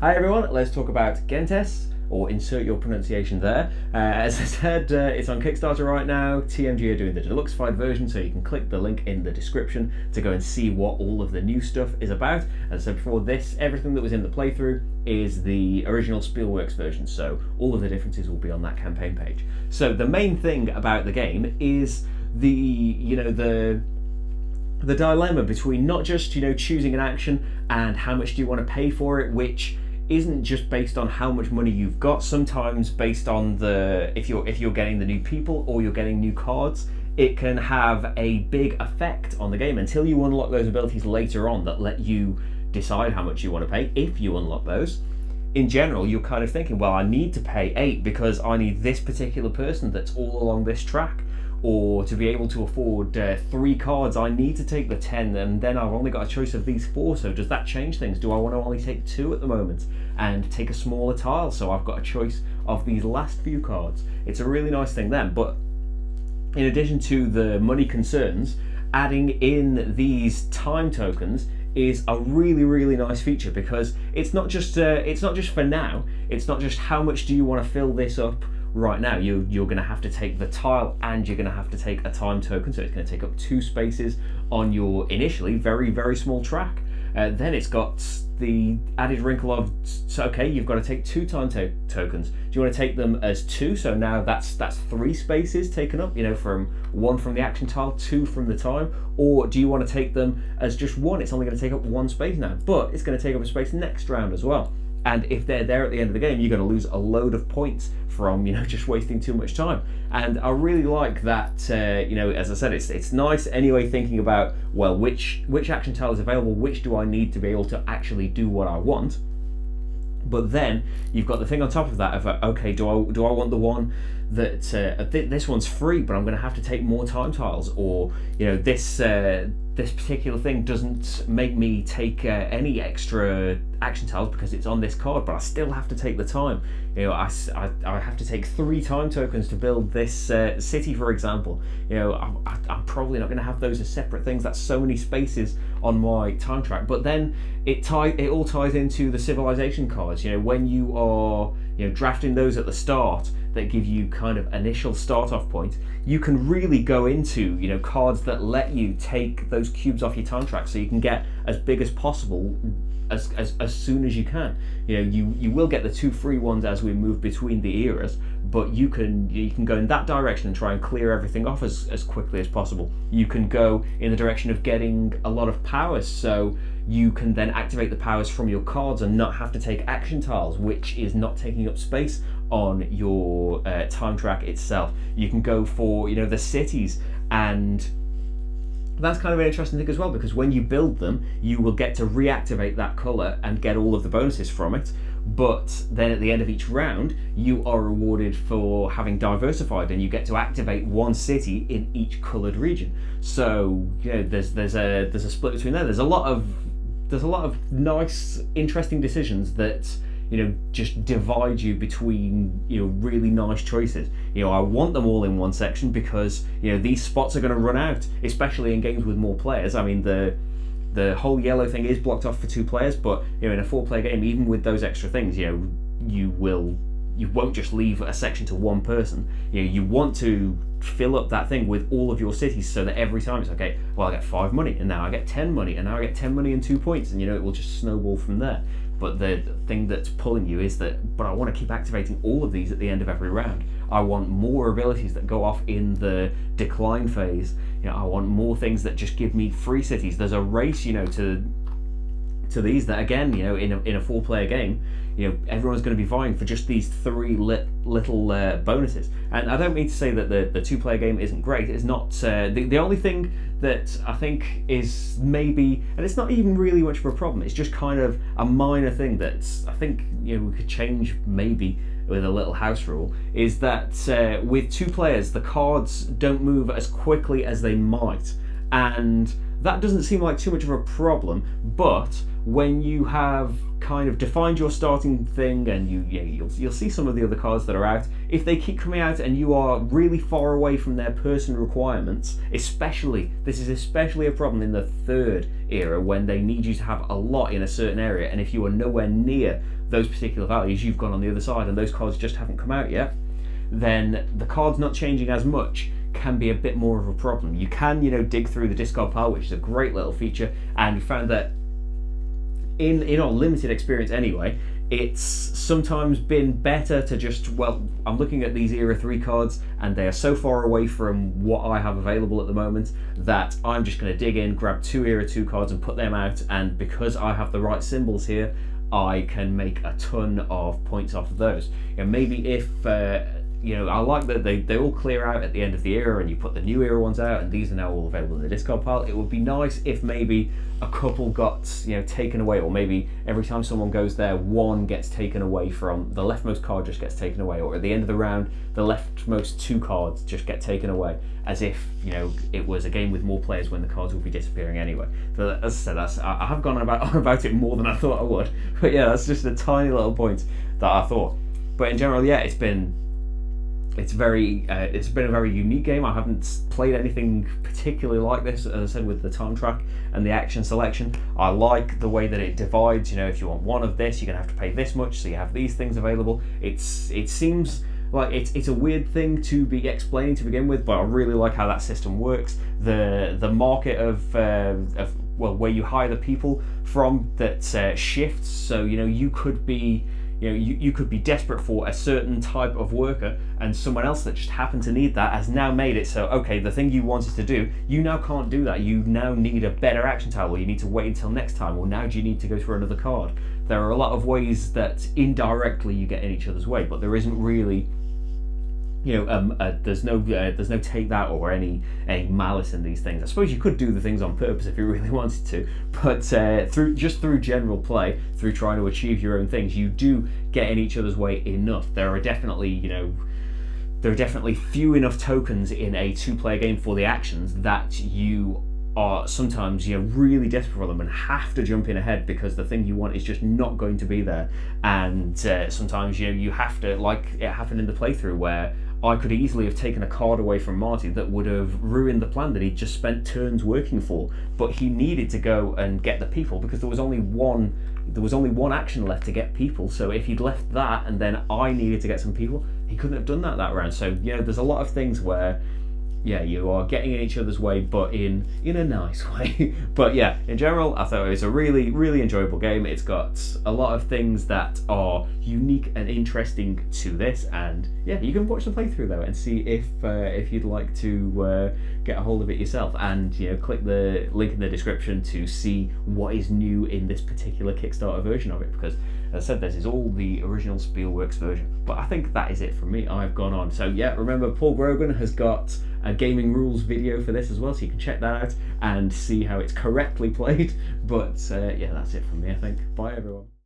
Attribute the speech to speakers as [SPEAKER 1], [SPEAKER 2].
[SPEAKER 1] Hi everyone, let's talk about Gentes, or insert your pronunciation there. As I said, it's on Kickstarter right now. TMG are doing the deluxeified version, so you can click the link in the description to go and see what all of the new stuff is about. As I said before, everything that was in the playthrough is the original Spielworks version, so all of the differences will be on that campaign page. So the main thing about the game is the dilemma between not just choosing an action and how much do you want to pay for it, which isn't just based on how much money you've got. Sometimes based on if you're getting the new people or you're getting new cards, it can have a big effect on the game until you unlock those abilities later on that let you decide how much you want to pay if you unlock those. In general, you're kind of thinking, well, I need to pay 8 because I need this particular person that's all along this track. Or to be able to afford 3 cards, I need to take the 10, and then I've only got a choice of these 4, so does that change things? Do I want to only take 2 at the moment and take a smaller tile, so I've got a choice of these last few cards? It's a really nice thing then, but in addition to the money concerns, adding in these time tokens is a really, really nice feature, because it's not just for now, it's not just how much do you want to fill this up right now. You're going to have to take the tile and you're going to have to take a time token, so it's going to take up 2 spaces on your initially very, very small track. Then it's got the added wrinkle of, so okay, you've got to take 2 time tokens. Do you want to take them as 2? So now that's 3 spaces taken up, from 1 from the action tile, 2 from the time. Or do you want to take them as just 1? It's only going to take up 1 space now, but it's going to take up a space next round as well. And if they're there at the end of the game, you're going to lose a load of points from just wasting too much time. And I really like that. As I said, it's nice anyway. Thinking about, well, which action tile is available, which do I need to be able to actually do what I want. But then you've got the thing on top of that of, okay, do I want the one that this one's free, but I'm going to have to take more time tiles, or this particular thing doesn't make me take any extra action tiles because it's on this card, but I still have to take the time. I have to take 3 time tokens to build this city, for example. I'm probably not going to have those as separate things. That's so many spaces on my time track. But then it all ties into the civilization cards. When you are drafting those at the start that give you kind of initial start off point, you can really go into cards that let you take those cubes off your time track, so you can get as big as possible as soon as you can. You will get the 2 free ones as we move between the eras, but you can go in that direction and try and clear everything off as quickly as possible. You can go in the direction of getting a lot of powers, so you can then activate the powers from your cards and not have to take action tiles, which is not taking up space on your time track itself. You can go for the cities, and that's kind of an interesting thing as well, because when you build them, you will get to reactivate that colour and get all of the bonuses from it. But then at the end of each round, you are rewarded for having diversified, and you get to activate 1 city in each coloured region. So there's a split between there. There's a lot of nice, interesting decisions that just divide you between really nice choices. I want them all in one section because these spots are going to run out, especially in games with more players. I mean, the whole yellow thing is blocked off for 2 players, but in a 4-player game, even with those extra things, you won't just leave a section to 1 person. You want to fill up that thing with all of your cities, so that every time it's okay, well, I get 5 money, and now I get 10 money, and now I get 10 money and 2 points, and it will just snowball from there. But the thing that's pulling you is that, but I want to keep activating all of these at the end of every round. I want more abilities that go off in the decline phase. I want more things that just give me free cities. There's a race, to these that, again, in a 4-player game, everyone's going to be vying for just these 3 little bonuses. And I don't mean to say that the 2-player game isn't great. It's not. The only thing that I think is maybe, and it's not even really much of a problem, it's just kind of a minor thing that I think we could change maybe with a little house rule, is that with 2 players, the cards don't move as quickly as they might, and that doesn't seem like too much of a problem. But when you have kind of defined your starting thing, and you'll see some of the other cards that are out, if they keep coming out and you are really far away from their person requirements, this is especially a problem in the third era, when they need you to have a lot in a certain area, and if you are nowhere near those particular values, you've gone on the other side and those cards just haven't come out yet, then the cards not changing as much can be a bit more of a problem. You can, dig through the discard pile, which is a great little feature, and we found that in our limited experience anyway, it's sometimes been better to just, I'm looking at these Era 3 cards and they are so far away from what I have available at the moment that I'm just going to dig in, grab 2 Era 2 cards and put them out, and because I have the right symbols here, I can make a ton of points off of those. Maybe if I like that they all clear out at the end of the era and you put the new era ones out, and these are now all available in the discard pile. It would be nice if maybe a couple got taken away, or maybe every time someone goes there, one gets taken away from the leftmost card, just gets taken away, or at the end of the round the leftmost 2 cards just get taken away, as if it was a game with more players when the cards would be disappearing anyway. But as I said, I have gone on about it more than I thought I would, but yeah, that's just a tiny little point that I thought. But in general, yeah, it's been a very unique game. I haven't played anything particularly like this, as I said, with the time track and the action selection. I like the way that it divides. If you want one of this, you're gonna have to pay this much, so you have these things available. It seems like it's a weird thing to be explaining to begin with, but I really like how that system works. The market of where you hire the people from that shifts. So you could be you could be desperate for a certain type of worker, and someone else that just happened to need that has now made it so, okay, the thing you wanted to do, you now can't do that. You now need a better action tile, or you need to wait until next time, or now do you need to go for another card? There are a lot of ways that indirectly you get in each other's way, but there isn't really there's no take that or any malice in these things. I suppose you could do the things on purpose if you really wanted to, but through general play, through trying to achieve your own things, you do get in each other's way enough. There are definitely few enough tokens in a 2-player game for the actions that you are sometimes really desperate for them and have to jump in ahead because the thing you want is just not going to be there. And sometimes you have to, like it happened in the playthrough where I could easily have taken a card away from Marty that would have ruined the plan that he'd just spent turns working for, but he needed to go and get the people because there was only one action left to get people. So if he'd left that and then I needed to get some people, he couldn't have done that round. So there's a lot of things where you are getting in each other's way, but in a nice way. But yeah, in general, I thought it was a really, really enjoyable game. It's got a lot of things that are unique and interesting to this, and yeah, you can watch the playthrough though and see if you'd like to get a hold of it yourself, and click the link in the description to see what is new in this particular Kickstarter version of it, because as I said, this is all the original Spielworks version. But I think that is it from me. I've gone on. So yeah, remember, Paul Grogan has got a gaming rules video for this as well, so you can check that out and see how it's correctly played. But yeah, that's it from me, I think. Bye everyone.